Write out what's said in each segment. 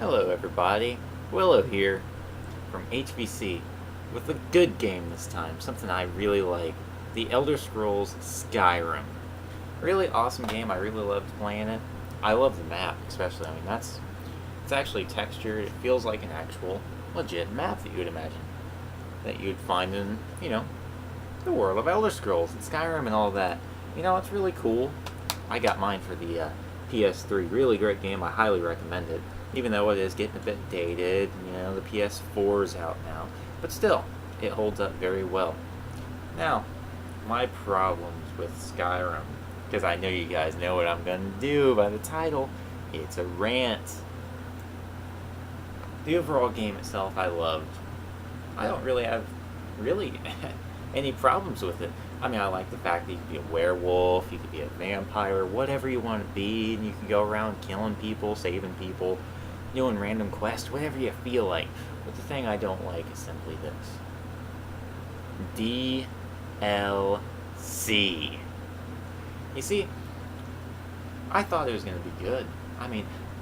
Hello everybody, Willow here from HVC with a good game this time, something I really like, The Elder Scrolls Skyrim. Really awesome game, I really loved playing it. I love the map especially, it's actually textured, it feels like an actual legit map that you would imagine. That you'd find in, the world of Elder Scrolls and Skyrim and all that. It's really cool. I got mine for the PS3, really great game, I highly recommend it. Even though it is getting a bit dated, the PS4 is out now. But still, it holds up very well. Now, my problems with Skyrim, because I know you guys know what I'm going to do by the title, it's a rant. The overall game itself I loved. I don't really have, any problems with it. I like the fact that you could be a werewolf, you could be a vampire, whatever you want to be, and you can go around killing people, saving people, doing random quests, whatever you feel like. But the thing I don't like is simply this. DLC. You see, I thought it was going to be good.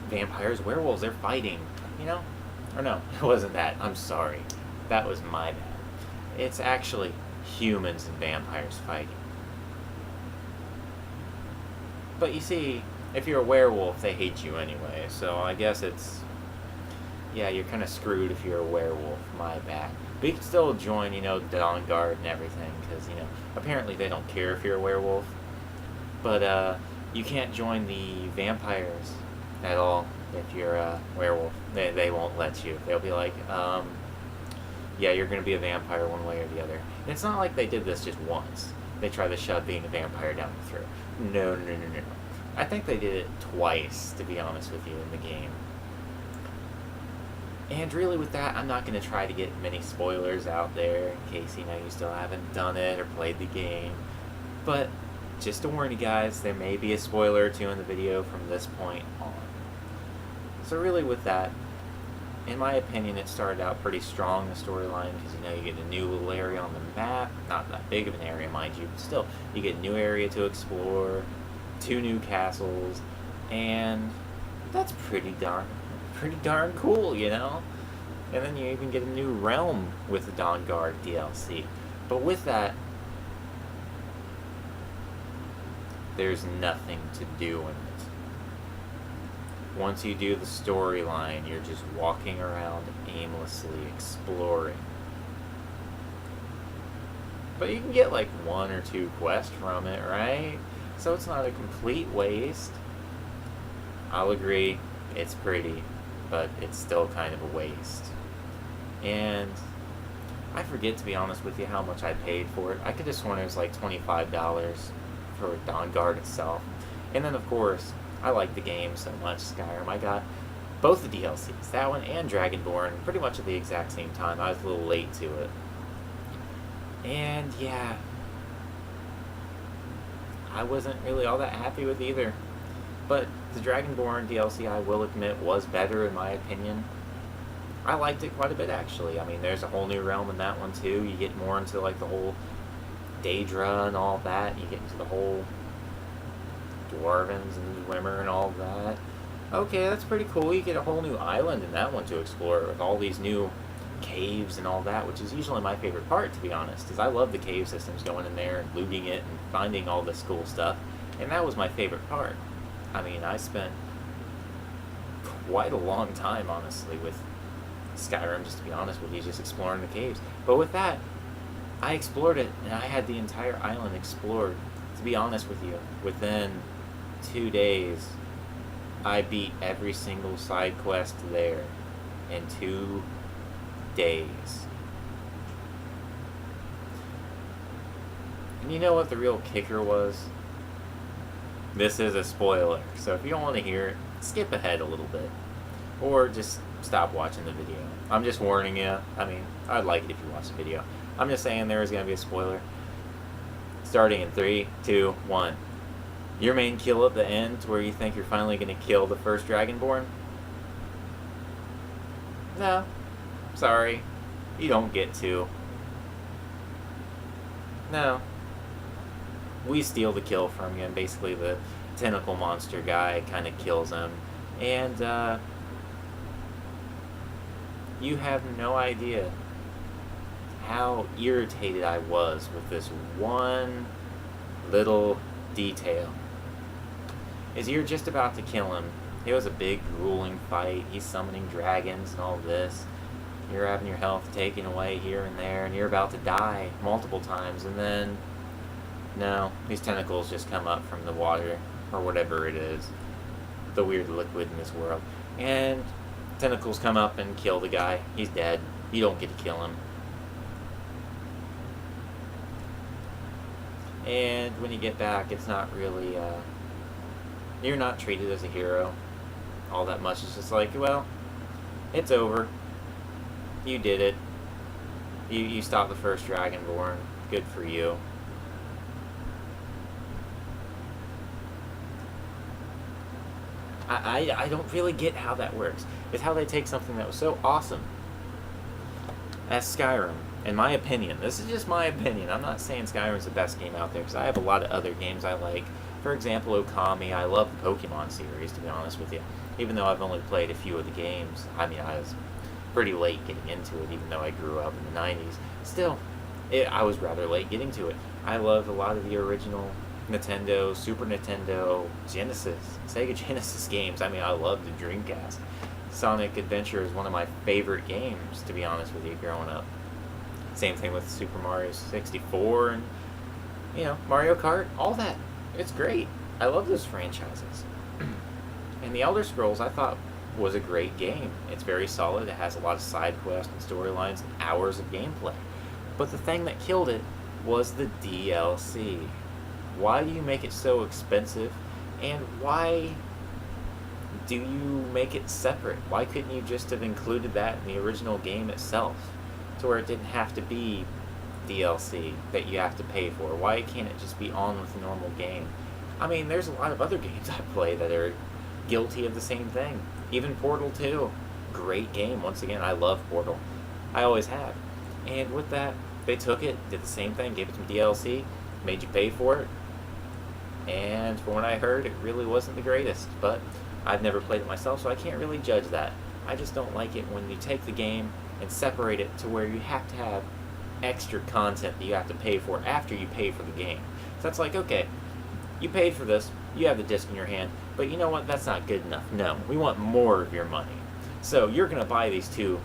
Vampires, werewolves, they're fighting, Or no, it wasn't that. I'm sorry. That was my bad. It's actually humans and vampires fighting. But you see, if you're a werewolf, they hate you anyway, so I guess you're kind of screwed if you're a werewolf, my bad. But you can still join, Dawn Guard and everything, because, apparently they don't care if you're a werewolf. But, you can't join the vampires at all if you're a werewolf. They won't let you. They'll be like, you're going to be a vampire one way or the other. And it's not like they did this just once. They tried to shove being a vampire down your throat. No. I think they did it twice, to be honest with you, in the game. And really with that, I'm not going to try to get many spoilers out there in case, you still haven't done it or played the game. But just to warn you guys, there may be a spoiler or two in the video from this point on. So really with that, in my opinion, it started out pretty strong, the storyline, because, you get a new little area on the map. Not that big of an area, mind you, but still, you get a new area to explore, 2 new castles, and that's pretty darn cool, And then you even get a new realm with the Dawn Guard DLC. But with that, there's nothing to do in it. Once you do the storyline, you're just walking around aimlessly exploring. But you can get like 1 or 2 quests from it, right? So it's not a complete waste. I'll agree, it's pretty, but it's still kind of a waste. And I forget, to be honest with you, how much I paid for it. I could have sworn it was like $25 for Dawn Guard itself. And then, of course, I like the game so much, Skyrim. I got both the DLCs, that one and Dragonborn, pretty much at the exact same time. I was a little late to it. And yeah, I wasn't really all that happy with either. But the Dragonborn DLC, I will admit, was better in my opinion. I liked it quite a bit, actually. There's a whole new realm in that one too. You get more into like the whole Daedra and all that. You get into the whole Dwarvens and Dwemer and all that. Okay, that's pretty cool. You get a whole new island in that one to explore with all these new caves and all that, which is usually my favorite part, to be honest, because I love the cave systems, going in there and looting it and finding all this cool stuff, and that was my favorite part. I spent quite a long time, honestly, with Skyrim, just to be honest with you, just exploring the caves. But with that, I explored it, and I had the entire island explored. To be honest with you, within 2 days, I beat every single side quest there in 2 days. And you know what the real kicker was? This is a spoiler, so if you don't want to hear it, skip ahead a little bit. Or just stop watching the video. I'm just warning you. I'd like it if you watch the video. I'm just saying there is going to be a spoiler. Starting in 3, 2, 1. Your main kill at the end, where you think you're finally going to kill the first Dragonborn? No. Sorry. You don't get to. No. We steal the kill from you, and basically the tentacle monster guy kind of kills him. And You have no idea how irritated I was with this one little detail. Is you're just about to kill him. It was a big, grueling fight. He's summoning dragons and all this. You're having your health taken away here and there, and you're about to die multiple times, and then, no, these tentacles just come up from the water, or whatever it is, the weird liquid in this world, and tentacles come up and kill the guy. He's dead. You don't get to kill him. And when you get back, it's not really, you're not treated as a hero all that much. It's just like, well, it's over. You did it. You stopped the first Dragonborn. Good for you. I don't really get how that works. It's how they take something that was so awesome as Skyrim. In my opinion, this is just my opinion. I'm not saying Skyrim's the best game out there, because I have a lot of other games I like. For example, Okami. I love the Pokemon series, to be honest with you. Even though I've only played a few of the games. I mean, I was pretty late getting into it, even though I grew up in the 90s. Still, I was rather late getting to it. I love a lot of the original Nintendo, Super Nintendo, Genesis, Sega Genesis games. I mean, I love the Dreamcast. Sonic Adventure is one of my favorite games, to be honest with you, growing up. Same thing with Super Mario 64 and, Mario Kart, all that. It's great. I love those franchises. And the Elder Scrolls, I thought, was a great game. It's very solid. It has a lot of side quests and storylines and hours of gameplay. But the thing that killed it was the DLC. Why do you make it so expensive? And why do you make it separate? Why couldn't you just have included that in the original game itself, to where it didn't have to be DLC that you have to pay for? Why can't it just be on with the normal game? I mean, there's a lot of other games I play that are guilty of the same thing. Even Portal 2, great game. Once again, I love Portal. I always have. And with that, they took it, did the same thing, gave it some DLC, made you pay for it. And from what I heard, it really wasn't the greatest. But I've never played it myself, so I can't really judge that. I just don't like it when you take the game and separate it to where you have to have extra content that you have to pay for after you pay for the game. So that's like, okay, you paid for this, you have the disc in your hand, but you know what, that's not good enough. No, we want more of your money. So you're going to buy these two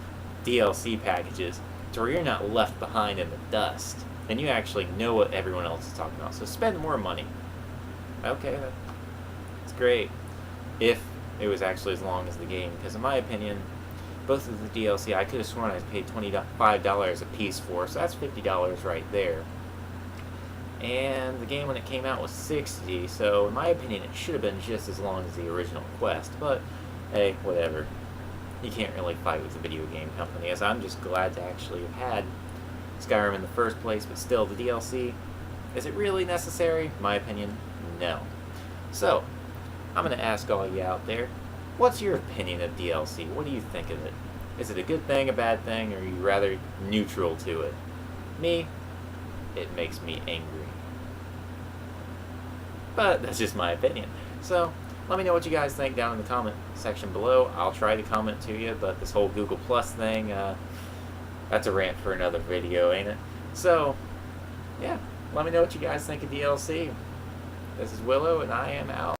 DLC packages to where you're not left behind in the dust, and you actually know what everyone else is talking about. So spend more money. Okay, that's great. If it was actually as long as the game, because in my opinion, both of the DLC, I could have sworn I paid $25 a piece for, so that's $50 right there. And the game when it came out was $60, so in my opinion it should have been just as long as the original Quest, but hey, whatever. You can't really fight with the video game company, as I'm just glad to actually have had Skyrim in the first place, but still, the DLC, is it really necessary? In my opinion, no. So, I'm going to ask all you out there, what's your opinion of DLC? What do you think of it? Is it a good thing, a bad thing, or are you rather neutral to it? Me, it makes me angry. But that's just my opinion. So, let me know what you guys think down in the comment section below. I'll try to comment to you, but this whole Google Plus thing, that's a rant for another video, ain't it? So, yeah, let me know what you guys think of DLC. This is Willow, and I am out.